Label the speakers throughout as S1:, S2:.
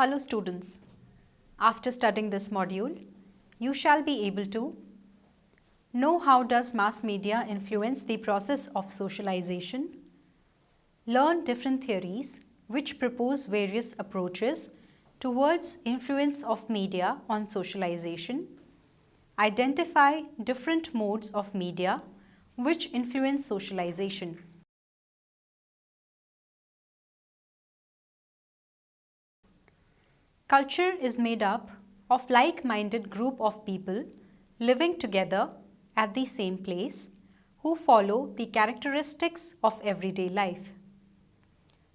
S1: Hello students, after studying this module, you shall be able to know how does mass media influence the process of socialization, learn different theories which propose various approaches towards influence of media on socialization, identify different modes of media which influence socialization. Culture is made up of like-minded group of people living together at the same place who follow the characteristics of everyday life.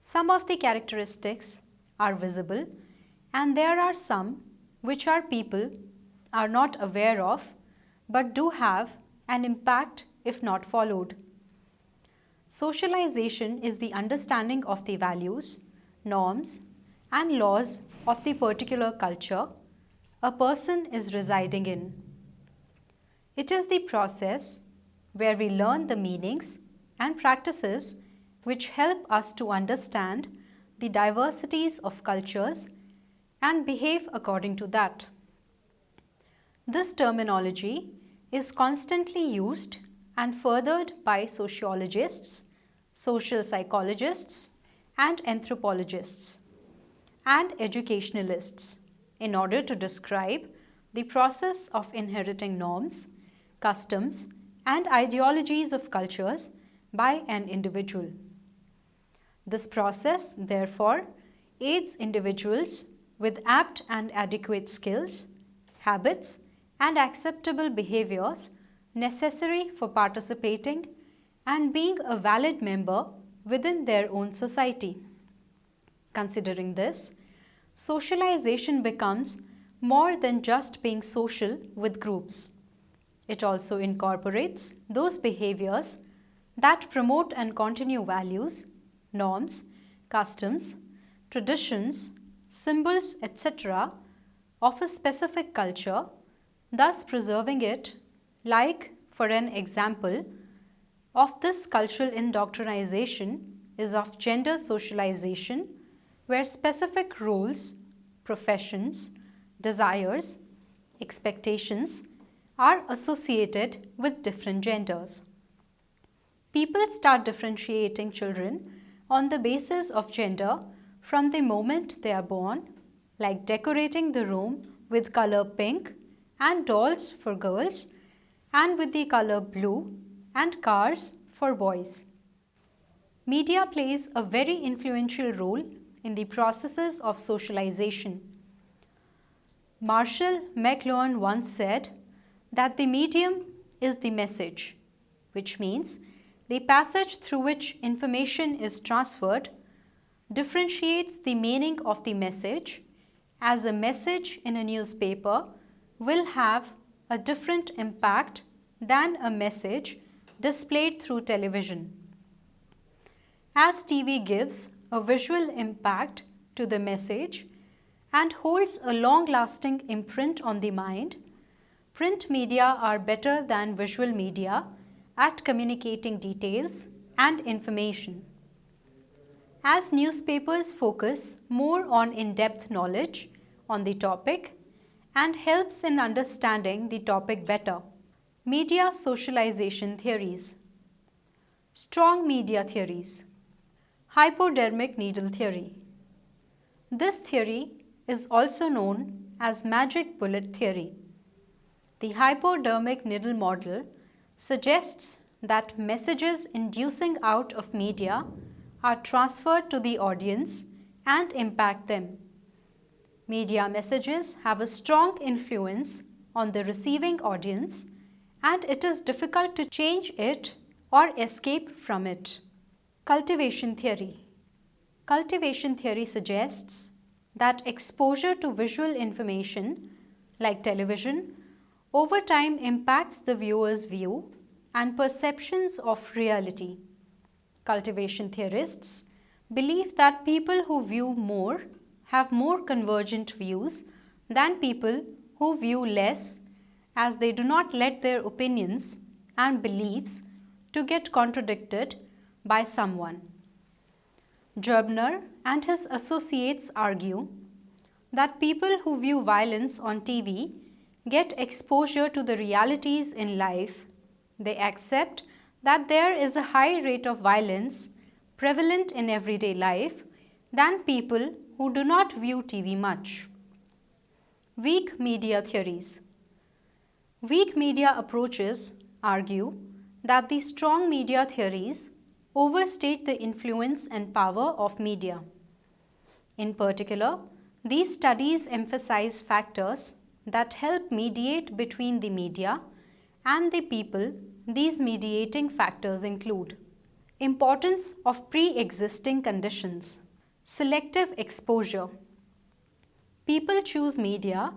S1: Some of the characteristics are visible and there are some which our people are not aware of but do have an impact if not followed. Socialization is the understanding of the values, norms, and laws of the particular culture a person is residing in. It is the process where we learn the meanings and practices which help us to understand the diversities of cultures and behave according to that. This terminology is constantly used and furthered by sociologists, social psychologists, and anthropologists, and educationalists in order to describe the process of inheriting norms, customs, and ideologies of cultures by an individual. This process, therefore, aids individuals with apt and adequate skills, habits, and acceptable behaviors necessary for participating and being a valid member within their own society. Considering this, socialization becomes more than just being social with groups. It also incorporates those behaviors that promote and continue values, norms, customs, traditions, symbols, etc. of a specific culture, thus preserving it, like, for an example, of this cultural indoctrination is of gender socialization, where specific roles, professions, desires, expectations are associated with different genders. People start differentiating children on the basis of gender from the moment they are born, like decorating the room with color pink and dolls for girls and with the color blue and cars for boys. Media plays a very influential role in the processes of socialization. Marshall McLuhan once said that the medium is the message, which means the passage through which information is transferred differentiates the meaning of the message, as a message in a newspaper will have a different impact than a message displayed through television. As TV gives a visual impact to the message and holds a long-lasting imprint on the mind, print media are better than visual media at communicating details and information. As newspapers focus more on in-depth knowledge on the topic and helps in understanding the topic better. Media socialization theories. Strong media theories. Hypodermic needle theory. This theory is also known as magic bullet theory. The hypodermic needle model suggests that messages inducing out of media are transferred to the audience and impact them. Media messages have a strong influence on the receiving audience and it is difficult to change it or escape from it. Cultivation theory. Cultivation theory suggests that exposure to visual information like television over time impacts the viewer's view and perceptions of reality. Cultivation theorists believe that people who view more have more convergent views than people who view less, as they do not let their opinions and beliefs to get contradicted by someone. Gerbner and his associates argue that people who view violence on TV get exposure to the realities in life. They accept that there is a high rate of violence prevalent in everyday life than people who do not view TV much. Weak media theories. Weak media approaches argue that the strong media theories overstate the influence and power of media. In particular, these studies emphasize factors that help mediate between the media and the people. These mediating factors include importance of pre-existing conditions, selective exposure. People choose media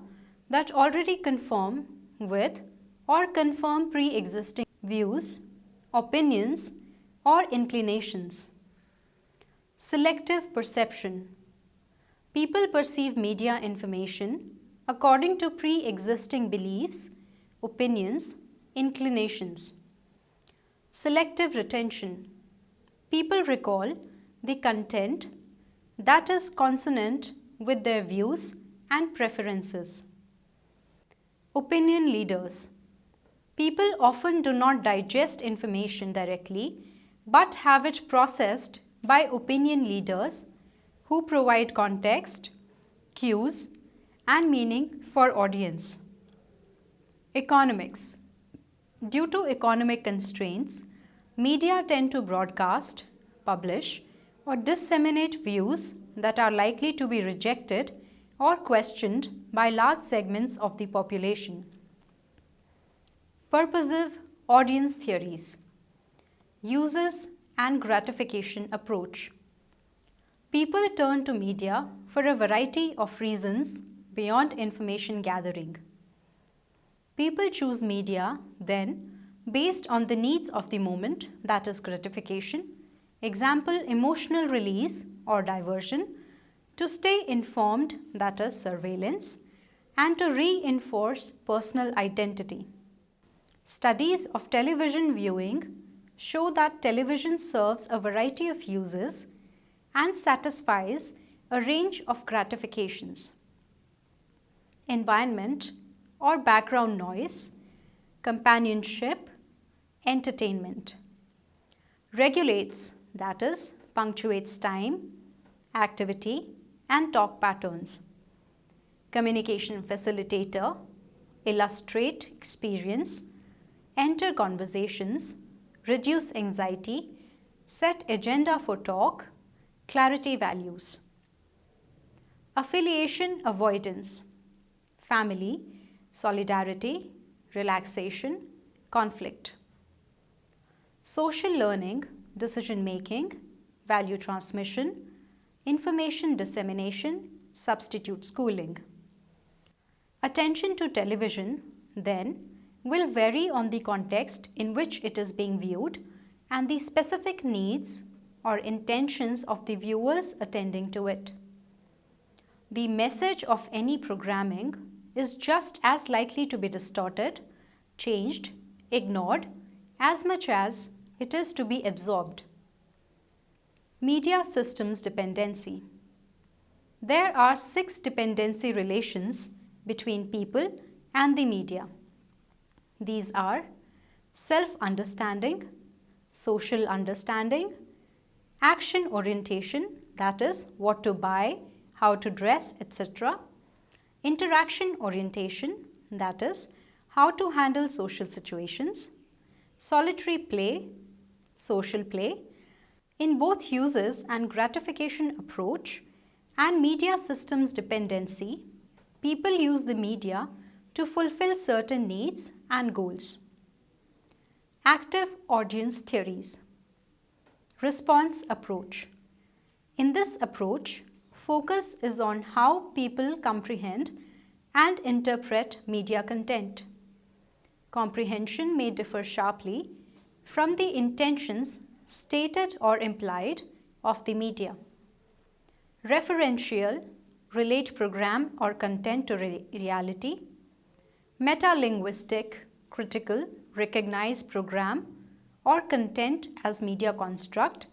S1: that already conform with or confirm pre-existing views, opinions, or inclinations. Selective perception. People perceive media information according to pre-existing beliefs, opinions, inclinations. Selective retention. People recall the content that is consonant with their views and preferences. Opinion leaders. People often do not digest information directly but have it processed by opinion leaders who provide context, cues, and meaning for audience. Economics. Due to economic constraints, media tend to broadcast, publish, or disseminate views that are likely to be rejected or questioned by large segments of the population. Purposive audience theories. Uses and gratification approach. People turn to media for a variety of reasons beyond information gathering. People choose media then based on the needs of the moment, that is gratification, example emotional release or diversion, to stay informed, that is surveillance, and to reinforce personal identity. Studies of television viewing show that television serves a variety of uses and satisfies a range of gratifications. Environment or background noise, companionship, entertainment. Regulates, that is, punctuates time, activity, and talk patterns. Communication facilitator, illustrate experience, enter conversations, reduce anxiety, set agenda for talk, clarity values. Affiliation avoidance, family, solidarity, relaxation, conflict. Social learning, decision making, value transmission, information dissemination, substitute schooling. Attention to television, then, will vary on the context in which it is being viewed and the specific needs or intentions of the viewers attending to it. The message of any programming is just as likely to be distorted, changed, ignored, as much as it is to be absorbed. Media systems dependency. There are 6 dependency relations between people and the media. These are self-understanding, social understanding, action orientation, that is, what to buy, how to dress, etc. Interaction orientation, that is, how to handle social situations. Solitary play, social play. In both uses and gratification approach and media systems dependency, people use the media to fulfill certain needs and goals. Active audience theories. Response approach. In this approach, focus is on how people comprehend and interpret media content. Comprehension may differ sharply from the intentions stated or implied of the media. Referential, relate program or content to reality. Metalinguistic, critical, recognize program or content as media construct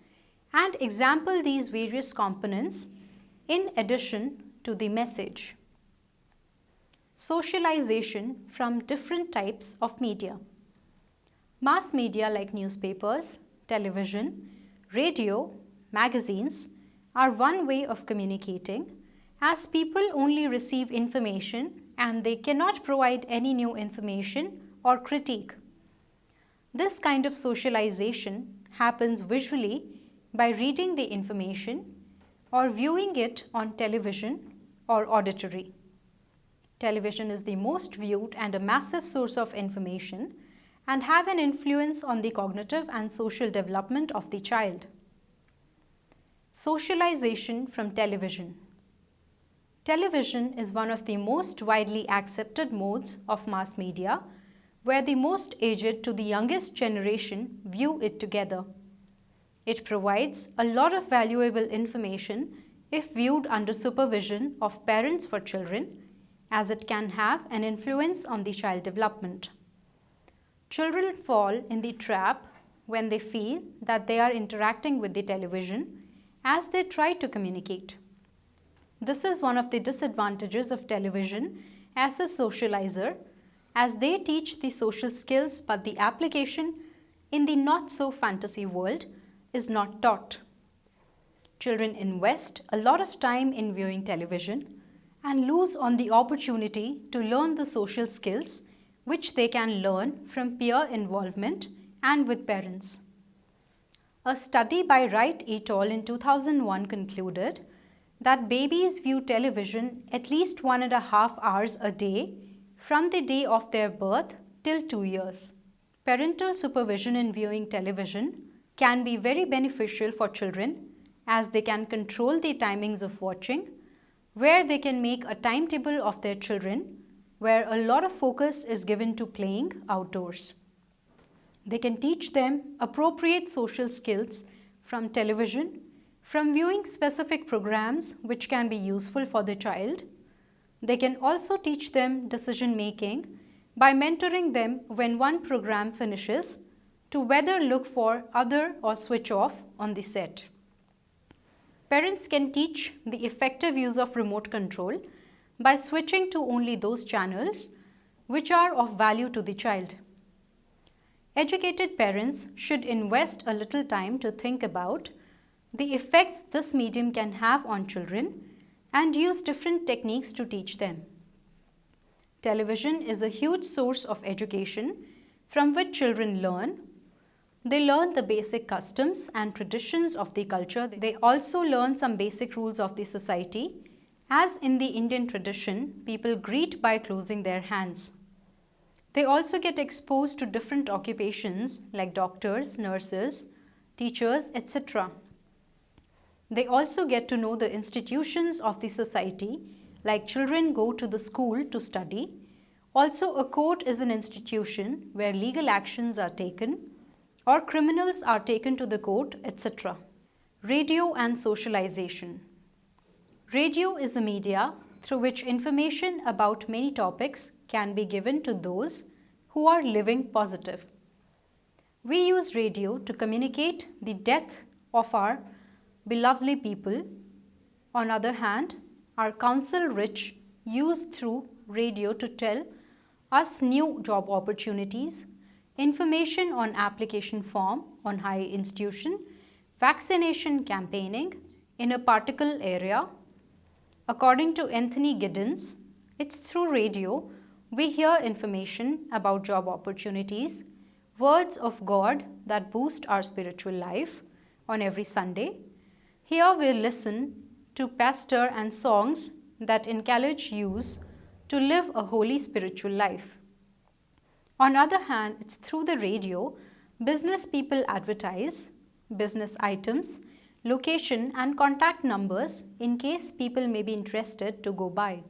S1: and example these various components in addition to the message. Socialization from different types of media. Mass media like newspapers, television, radio, magazines are one way of communicating, as people only receive information and they cannot provide any new information or critique. This kind of socialization happens visually by reading the information or viewing it on television or auditory. Television is the most viewed and a massive source of information and have an influence on the cognitive and social development of the child. Socialization from television. Television is one of the most widely accepted modes of mass media, where the most aged to the youngest generation view it together. It provides a lot of valuable information if viewed under supervision of parents for children, as it can have an influence on the child development. Children fall in the trap when they feel that they are interacting with the television as they try to communicate. This is one of the disadvantages of television as a socializer, as they teach the social skills but the application in the not-so-fantasy world is not taught. Children invest a lot of time in viewing television and lose on the opportunity to learn the social skills which they can learn from peer involvement and with parents. A study by Wright et al. In 2001 concluded that babies view television at least 1.5 hours a day from the day of their birth till 2 years. Parental supervision in viewing television can be very beneficial for children, as they can control the timings of watching, where they can make a timetable of their children where a lot of focus is given to playing outdoors. They can teach them appropriate social skills from television, from viewing specific programs which can be useful for the child. They can also teach them decision making by mentoring them when one program finishes to whether look for other or switch off on the set. Parents can teach the effective use of remote control by switching to only those channels which are of value to the child. Educated parents should invest a little time to think about the effects this medium can have on children and use different techniques to teach them. Television is a huge source of education from which children learn. They learn the basic customs and traditions of the culture. They also learn some basic rules of the society. As in the Indian tradition, people greet by closing their hands. They also get exposed to different occupations like doctors, nurses, teachers, etc. They also get to know the institutions of the society, like children go to the school to study. Also, a court is an institution where legal actions are taken or criminals are taken to the court, etc. Radio and socialization. Radio is a media through which information about many topics can be given to those who are living positive. We use radio to communicate the death of our beloved people. On the other hand, our counsel rich use through radio to tell us new job opportunities, information on application form on higher institution, vaccination campaigning in a particular area. According to Anthony Giddens, it's through radio we hear information about job opportunities, words of God that boost our spiritual life on every Sunday. Here we listen to pastor and songs that encourage youth to live a holy spiritual life. On the other hand, it's through the radio business people advertise business items, location and contact numbers in case people may be interested to go by.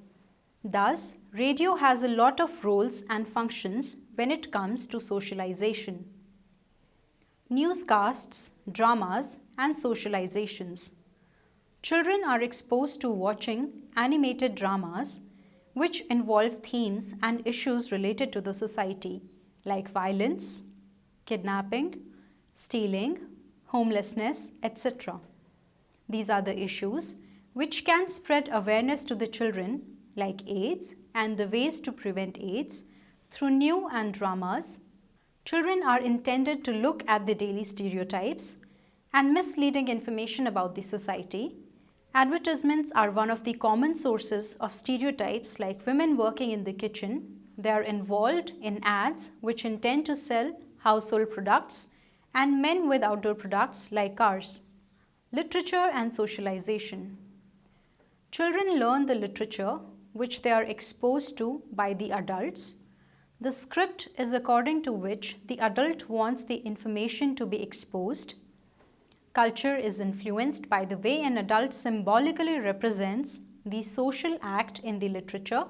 S1: Thus, radio has a lot of roles and functions when it comes to socialization. Newscasts, dramas and socializations. Children are exposed to watching animated dramas which involve themes and issues related to the society like violence, kidnapping, stealing, homelessness, etc. These are the issues which can spread awareness to the children like AIDS and the ways to prevent AIDS through new and dramas. Children are intended to look at the daily stereotypes and misleading information about the society. Advertisements are one of the common sources of stereotypes like women working in the kitchen. They are involved in ads which intend to sell household products and men with outdoor products like cars. Literature and socialization. Children learn the literature which they are exposed to by the adults. The script is according to which the adult wants the information to be exposed. Culture is influenced by the way an adult symbolically represents the social act in the literature,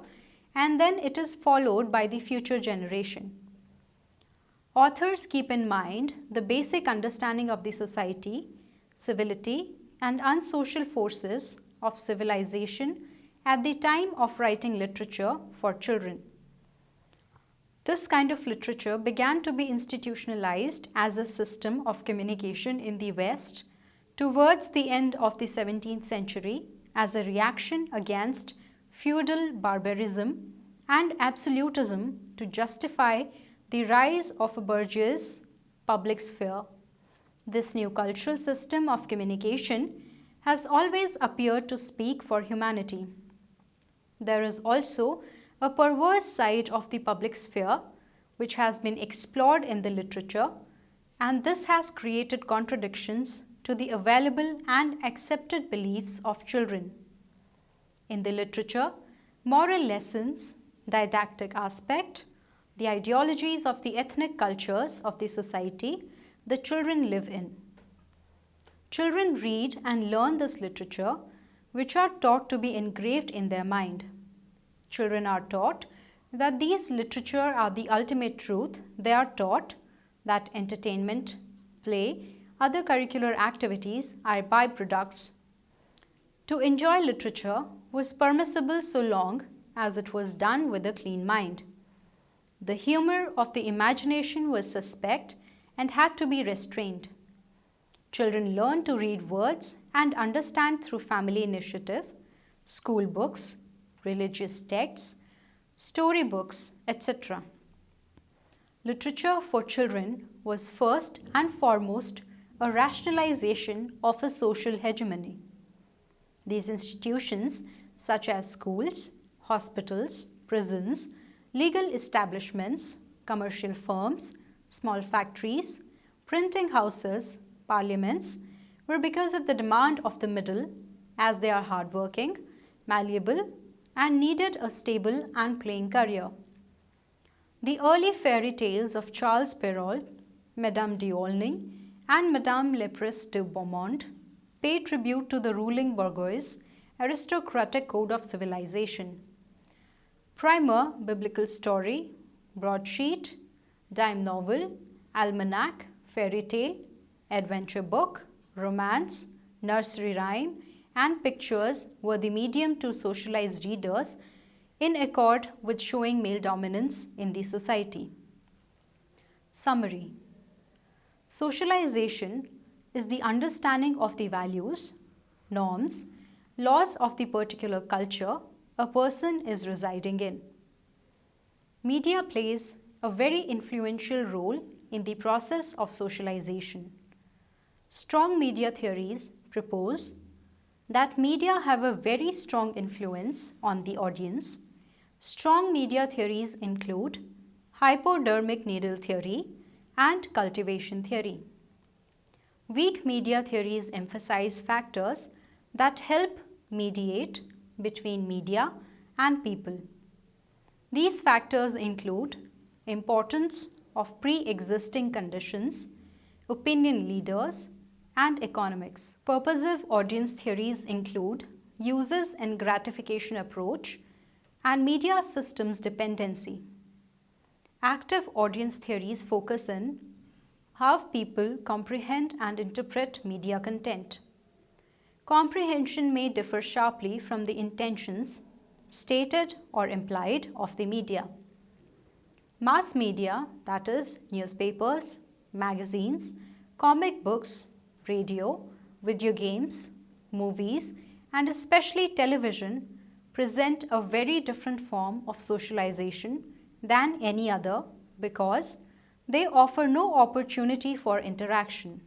S1: and then it is followed by the future generation. Authors keep in mind the basic understanding of the society, civility, and unsocial forces of civilization at the time of writing literature for children. This kind of literature began to be institutionalized as a system of communication in the West towards the end of the 17th century as a reaction against feudal barbarism and absolutism to justify the rise of a bourgeois public sphere. This new cultural system of communication has always appeared to speak for humanity. There is also a perverse side of the public sphere which has been explored in the literature, and this has created contradictions to the available and accepted beliefs of children. In the literature, moral lessons, didactic aspect, the ideologies of the ethnic cultures of the society the children live in. Children read and learn this literature, which are taught to be engraved in their mind. Children are taught that these literature are the ultimate truth. They are taught that entertainment, play, other curricular activities are byproducts. To enjoy literature was permissible so long as it was done with a clean mind. The humor of the imagination was suspect and had to be restrained. Children learn to read words and understand through family initiative, school books, religious texts, storybooks, etc. Literature for children was first and foremost a rationalization of a social hegemony. These institutions, such as schools, hospitals, prisons, legal establishments, commercial firms, small factories, printing houses, parliaments, were because of the demand of the middle, as they are hardworking, malleable, and needed a stable and plain career. The early fairy tales of Charles Perrault, Madame d'Aulnay, and Madame Lepresse de Beaumont pay tribute to the ruling bourgeois aristocratic code of civilization. Primer, biblical story, broadsheet, dime novel, almanac, fairy tale, adventure book, romance, nursery rhyme, and pictures were the medium to socialize readers in accord with showing male dominance in the society. Summary: socialization is the understanding of the values, norms, laws of the particular culture a person is residing in. Media plays a very influential role in the process of socialization. Strong media theories propose that media have a very strong influence on the audience. Strong media theories include hypodermic needle theory and cultivation theory. Weak media theories emphasize factors that help mediate between media and people. These factors include importance of pre-existing conditions, opinion leaders, and economics. Purposive audience theories include uses and gratification approach and media systems dependency. Active audience theories focus on how people comprehend and interpret media content. Comprehension may differ sharply from the intentions, stated or implied, of the media. Mass media, that is, newspapers, magazines, comic books, radio, video games, movies, and especially television, present a very different form of socialization than any other because they offer no opportunity for interaction.